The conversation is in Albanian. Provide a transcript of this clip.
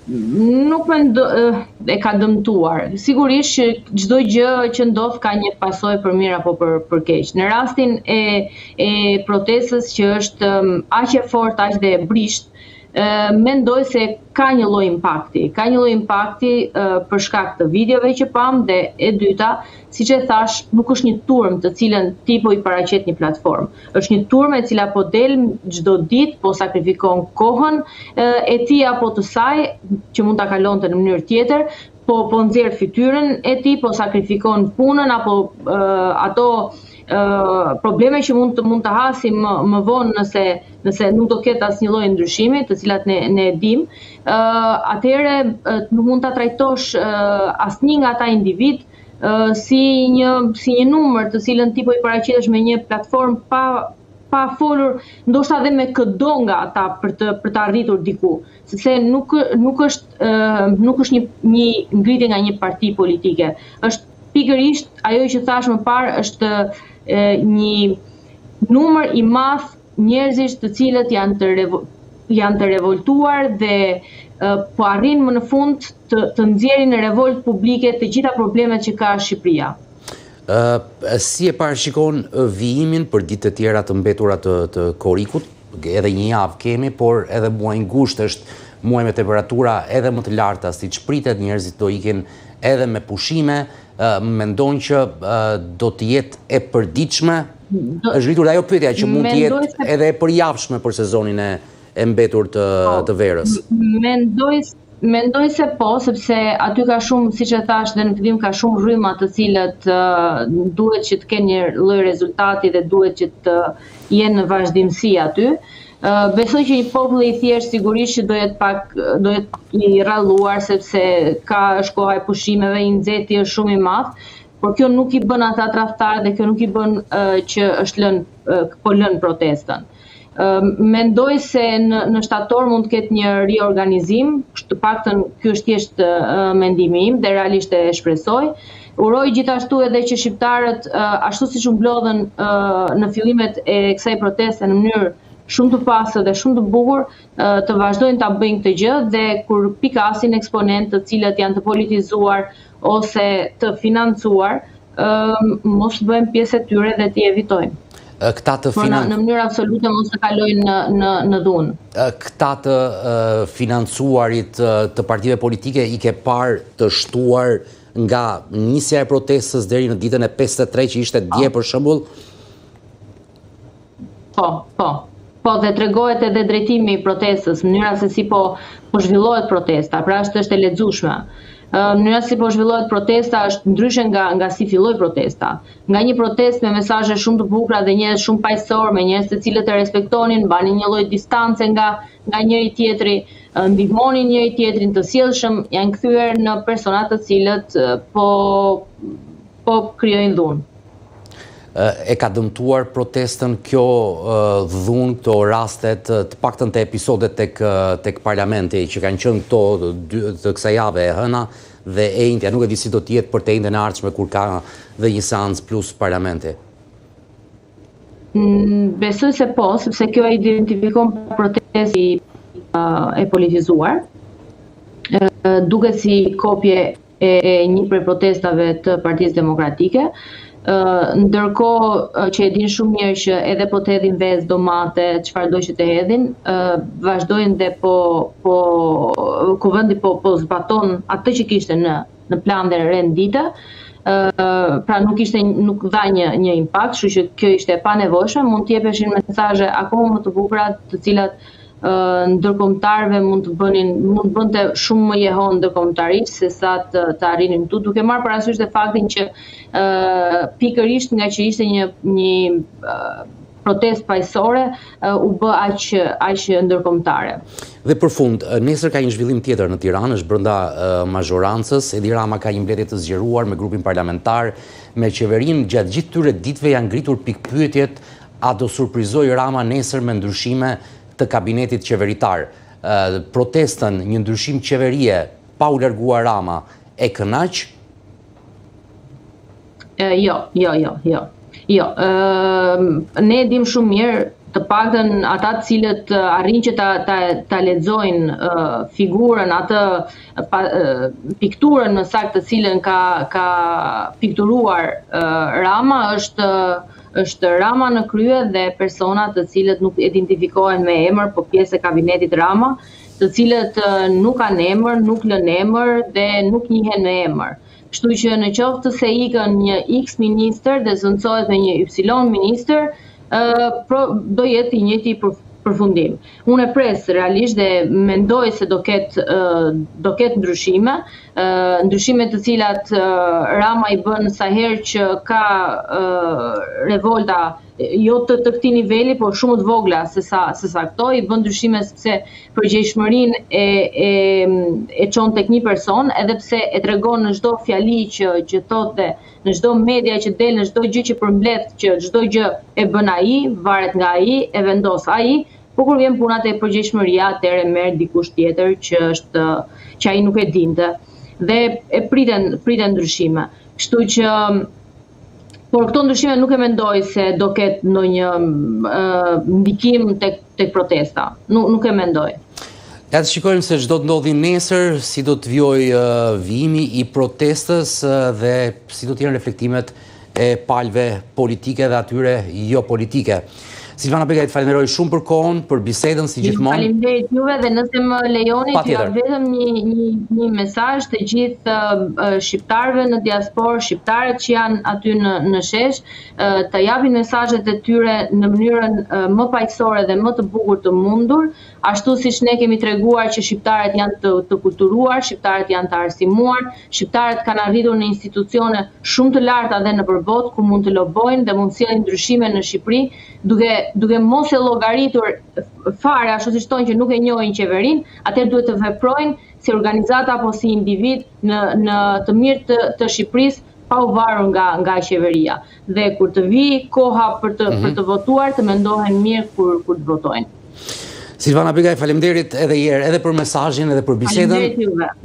nuk e ka dëmtuar. Sigurisht që çdo gjë që ndodh ka një pasojë për mirë apo për keq. Në rastin e protestës që është aq e fortë, aq dhe e brisht, mendoj se ka një lloj impakti. Ka një lloj impakti për shkak të videove që pam dhe e dyta, siç e thash, nuk është një turm të cilën ti po i paraqet një platformë. Është një turm e cila po del çdo ditë, po sakrifikon kohën e tij apo të saj, që mund ta kalonte në mënyrë tjetër, po nxjerr fytyrën e tij, po sakrifikon punën apo ato probleme që mund të hasim më vonë nëse nuk do ketë asnjë lloj ndryshimi, të cilat ne e dim, atëherë nuk mund ta trajtosh asnjë nga ata individ si një numër të cilën ti po i paraqitesh me një platformë pa folur, ndoshta edhe me këdo nga ata për të arritur diku, sepse nuk është një ngritje nga një parti politike. Është pikërisht ajo që thash më parë, është një numër i madh njerëzish të cilët janë të revoltuar dhe po arrin më në fund të nxjerrin në revolt publike të gjitha problemet që ka Shqipëria. Si e parashikon vijimin për ditë të tjera të mbetura të korikut? Edhe një javë kemi, por edhe muaj ngushtë është muaj me temperatura edhe më të larta, siç pritet, njerëzit do ikin edhe me pushime. Mendon që do të jetë e përditshme? Është rritur ajo pyetja që mund të jetë edhe e përjapshme për sezonin e mbetur të verës. Mendoj se po, sepse aty ka shumë, siç e thash dhe në fillim, ka shumë rryma të cilët duhet që të kenë një lloj rezultati dhe duhet që të jenë në vazhdimsi aty. Besoj që një popull i thjesht sigurisht që do jetë i rralluar, sepse është koha e pushimeve, i nxehti është shumë i madh, por kjo nuk i bën ata tradhtar dhe kjo nuk i bën që po lën protestën. Mendoj se në shtator mund të ketë një riorganizim, të paktën ky është thjesht mendimi im dhe realisht e shpresoj. Uroj gjithashtu edhe që shqiptarët, ashtu siç u mblodhen në fillimet e kësaj proteste në mënyrë shumë të pastër dhe shumë të bukur, të vazhdojnë ta bëjnë këtë gjë dhe kur pikasin eksponentë të cilët janë të politizuar ose të financuar, mos bëjmë pjesë e tyre dhe t'i evitojmë. Në mënyrë absolute mos të kalojnë në dhunë. Këta të financuarit të partive politike i ke parë të shtuar nga nisja e protestës deri në ditën e 53 që ishte dje për shembull? Po, dhe tregohet edhe drejtimi i protestës, mënyra se si po zhvillohet protesta, pra është e lexueshme. Mënyra si po zhvillohet protesta është ndryshe nga si filloi protesta. Nga një protestë me mesazhe shumë të bukura dhe njerëz shumë paqësor, me njerëz të cilët e respektonin, banin një lloj distance nga njëri tjetri, ndihmonin njëri tjetrin, të sjellshëm, janë kthyer në persona të cilët po krijojnë dhunë. E ka dëmtuar protestën kjo dhunë, këto rastet, të paktën të episodet tek parlamenti, që kanë qenë këto të kësaj jave e hëna dhe e njëjtja, nuk e di si do të jetë për të njëjtën e ardhshme kur ka dhe një seancë plus parlamenti. Besoj se po, sepse kjo identifikon protesti e politizuar. Duket si kopje e një prej protestave të Partisë Demokratike. Ndërkohë që e din shumë mirë që edhe po të hedhin vezë, domate, çfarëdo që të hedhin, vazhdojnë dhe kuvendi po zbaton atë që kishte në plan dhe rendite, pra nuk dha një impakt, kështu që kjo ishte e panevojshme, mund të jepeshin mesazhe akoma më të bukura, të cilat ndërkombëtarëve mund bënte shumë më jehon ndërkombëtarisht se sa të arrinin këtu, duke marrë parasysh dhe faktin që pikërisht nga që ishte një protestë paqësore u bë aq ndërkombëtare. Dhe për fund, nesër ka një zhvillim tjetër në Tiranë, është brenda mazhorancës. Edi Rama ka një mbledhje të zgjeruar me grupin parlamentar, me qeverinë. Gjatë gjithë këtyre ditëve janë ngritur pikpyetjet, a do surprizoj Rama nesër me ndryshime të kabinetit qeveritar. Protestën, një ndryshim qeverie pa u larguar Rama, e kënaq? Jo. Ne dim shumë mirë të paktën ata të cilët arrin që ta lexojnë figurën, atë pikturën në sakt të cilën ka pikturuar Rama, është Rama në krye dhe persona të cilët nuk identifikohen me emër, po pjesë e kabinetit Rama, të cilët nuk kanë emër, nuk lënë emër dhe nuk njihen me emër. Kështu që në qoftë se ikën një X ministër dhe zëncohet me një Y ministër, do jetë i njëjti përfundim. Unë e pres realisht dhe mendoj se do ketë ndryshime të cilat Rama i bën sa herë që ka revolta jo të këtij niveli, por shumë të vogla se sa këto, i bën ndryshime sepse përgjegjshmërinë e çon tek një person, edhe pse e tregon në çdo fjali që thotë, në çdo media që del, në çdo gjë që përmbledh, që çdo gjë e bën ai, varet nga ai, e vendos ai, por kur vjen puna te përgjegjshmëria, atëherë merr dikush tjetër që ai nuk e dinte dhe e priten ndryshime. Kështu që por këto ndryshime nuk e mendoj se do ketë ndonjë ndikim tek protesta. Nuk e mendoj. Ja të shikojmë se çdo të ndodhi nesër, si do të vijojë vijimi i protestës dhe si do të jenë reflektimet e palëve politike dhe atyre jo politike. Silvana Begaj, të falenderoj shumë për kohën, për bisedën, si gjithmonë. Faleminderit juve dhe nëse më lejoni të jap vetëm një mesazh të gjithë shqiptarëve në diasporë, shqiptarët që janë aty në shesh, të japin mesazhet e tyre në mënyrën më paqësore dhe më të bukur të mundur, ashtu siç ne kemi treguar që shqiptarët janë të kulturuar, shqiptarët janë të arsimuar, shqiptarët kanë arritur në institucione shumë të larta dhe në përbot ku mund të lobojnë dhe mund të sjellin ndryshime në Shqipëri, duke mos e llogaritur fare ashtu siç thonë që nuk e njohin qeverinë, atëherë duhet të veprojnë si organizata apo si individ në të mirë të Shqipërisë, pa u varur nga qeveria. Dhe kur të vijë koha për të votuar, të mendohen mirë kur të votojnë. Silvana Begaj, faleminderit edhe herë, edhe për mesazhin edhe për bisedën. Faleminderit juve.